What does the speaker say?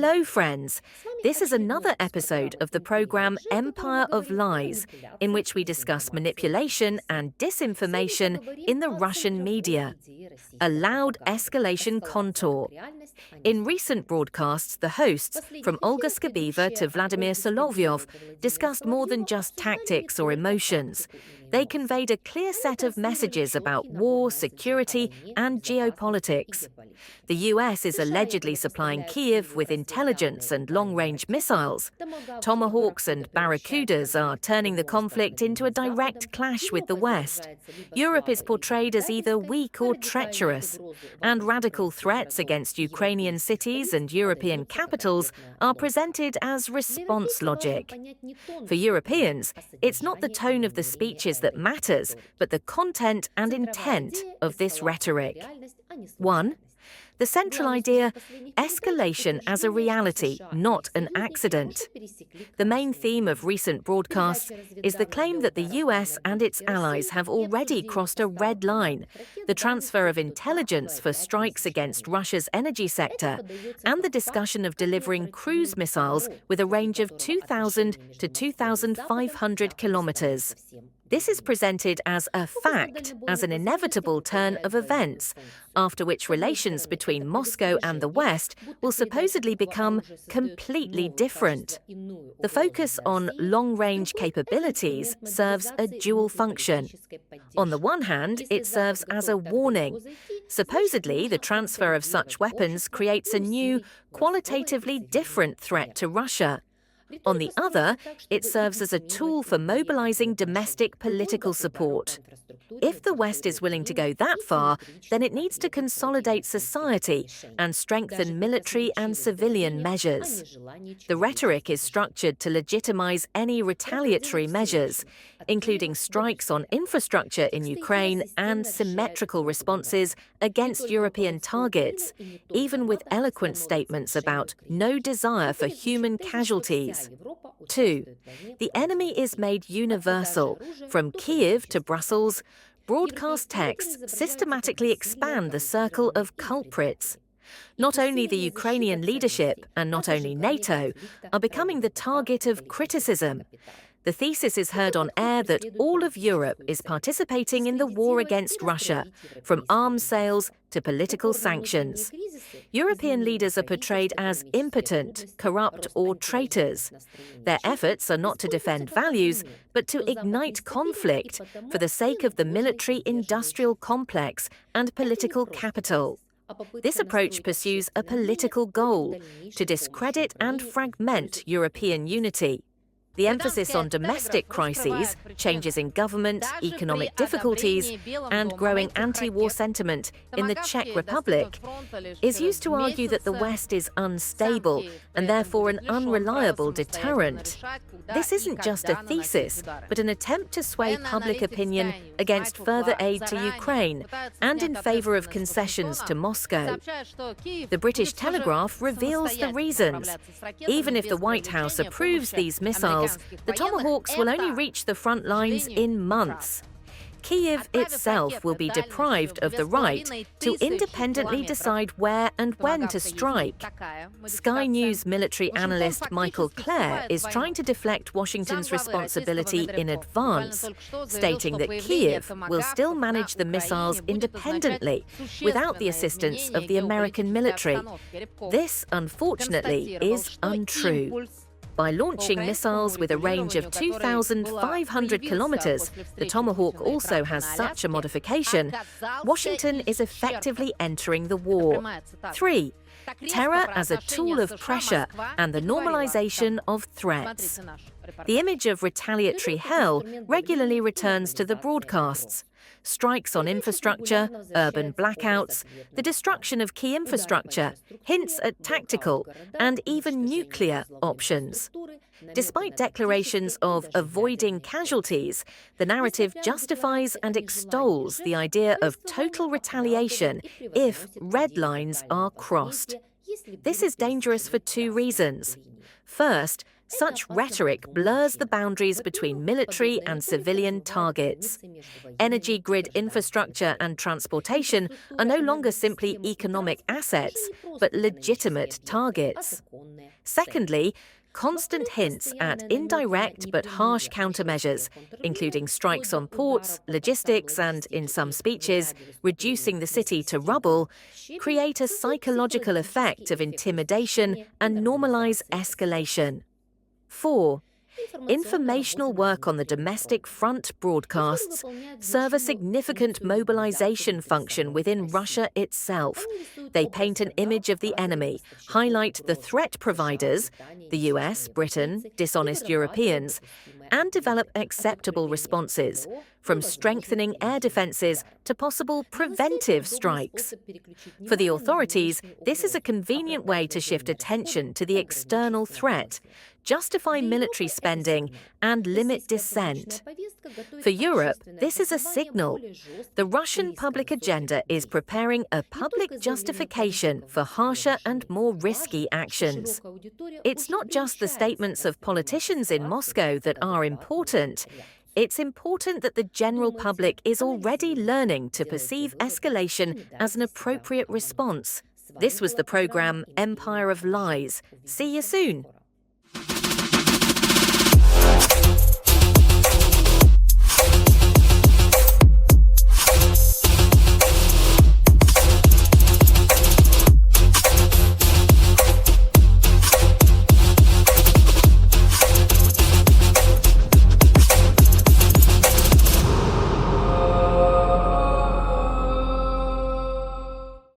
Hello, friends. This is another episode of the program Empire of Lies, in which we discuss manipulation and disinformation in the Russian media. A loud escalation contour. In recent broadcasts, the hosts, from Olga Skabeeva to Vladimir Solovyov, discussed more than just tactics or emotions. They conveyed a clear set of messages about war, security, and geopolitics. The US is allegedly supplying Kyiv with intelligence and long-range missiles. Tomahawks and Barracudas are turning the conflict into a direct clash with the West. Europe is portrayed as either weak or treacherous. And radical threats against Ukrainian cities and European capitals are presented as response logic. For Europeans, it's not the tone of the speeches that matters, but the content and intent of this rhetoric. 1. The central idea, escalation as a reality, not an accident. The main theme of recent broadcasts is the claim that the US and its allies have already crossed a red line, the transfer of intelligence for strikes against Russia's energy sector, and the discussion of delivering cruise missiles with a range of 2,000 to 2,500 kilometers. This is presented as a fact, as an inevitable turn of events, after which relations between Moscow and the West will supposedly become completely different. The focus on long-range capabilities serves a dual function. On the one hand, it serves as a warning. Supposedly, the transfer of such weapons creates a new, qualitatively different threat to Russia. On the other, it serves as a tool for mobilizing domestic political support. If the West is willing to go that far, then it needs to consolidate society and strengthen military and civilian measures. The rhetoric is structured to legitimize any retaliatory measures, including strikes on infrastructure in Ukraine and symmetrical responses against European targets, even with eloquent statements about no desire for human casualties. 2. The enemy is made universal. From Kyiv to Brussels, broadcast texts systematically expand the circle of culprits. Not only the Ukrainian leadership and not only NATO are becoming the target of criticism. The thesis is heard on air that all of Europe is participating in the war against Russia, from arms sales to political sanctions. European leaders are portrayed as impotent, corrupt, or traitors. Their efforts are not to defend values, but to ignite conflict for the sake of the military-industrial complex and political capital. This approach pursues a political goal, to discredit and fragment European unity. The emphasis on domestic crises, changes in government, economic difficulties, and growing anti-war sentiment in the Czech Republic is used to argue that the West is unstable and therefore an unreliable deterrent. This isn't just a thesis, but an attempt to sway public opinion against further aid to Ukraine and in favor of concessions to Moscow. The British Telegraph reveals the reasons. Even if the White House approves these missiles, the Tomahawks will only reach the front lines in months. Kyiv itself will be deprived of the right to independently decide where and when to strike. Sky News military analyst Michael Clare is trying to deflect Washington's responsibility in advance, stating that Kyiv will still manage the missiles independently without the assistance of the American military. This, unfortunately, is untrue. By launching missiles with a range of 2,500 kilometers, the Tomahawk also has such a modification, Washington is effectively entering the war. 3. Terror as a tool of pressure and the normalization of threats. The image of retaliatory hell regularly returns to the broadcasts. Strikes on infrastructure, urban blackouts, the destruction of key infrastructure, hints at tactical and even nuclear options. Despite declarations of avoiding casualties, the narrative justifies and extols the idea of total retaliation if red lines are crossed. This is dangerous for two reasons. First, Such rhetoric blurs the boundaries between military and civilian targets. Energy grid infrastructure and transportation are no longer simply economic assets, but legitimate targets. Secondly, constant hints at indirect but harsh countermeasures, including strikes on ports, logistics, and, in some speeches, reducing the city to rubble, create a psychological effect of intimidation and normalize escalation. 4. Informational work on the domestic front broadcasts serve a significant mobilization function within Russia itself. They paint an image of the enemy, highlight the threat providers, the US, Britain, dishonest Europeans, and develop acceptable responses, from strengthening air defenses to possible preventive strikes. For the authorities, this is a convenient way to shift attention to the external threat, justify military spending, and limit dissent. For Europe, this is a signal. The Russian public agenda is preparing a public justification for harsher and more risky actions. It's not just the statements of politicians in Moscow that are important. It's important that the general public is already learning to perceive escalation as an appropriate response. This was the program Empire of Lies. See you soon.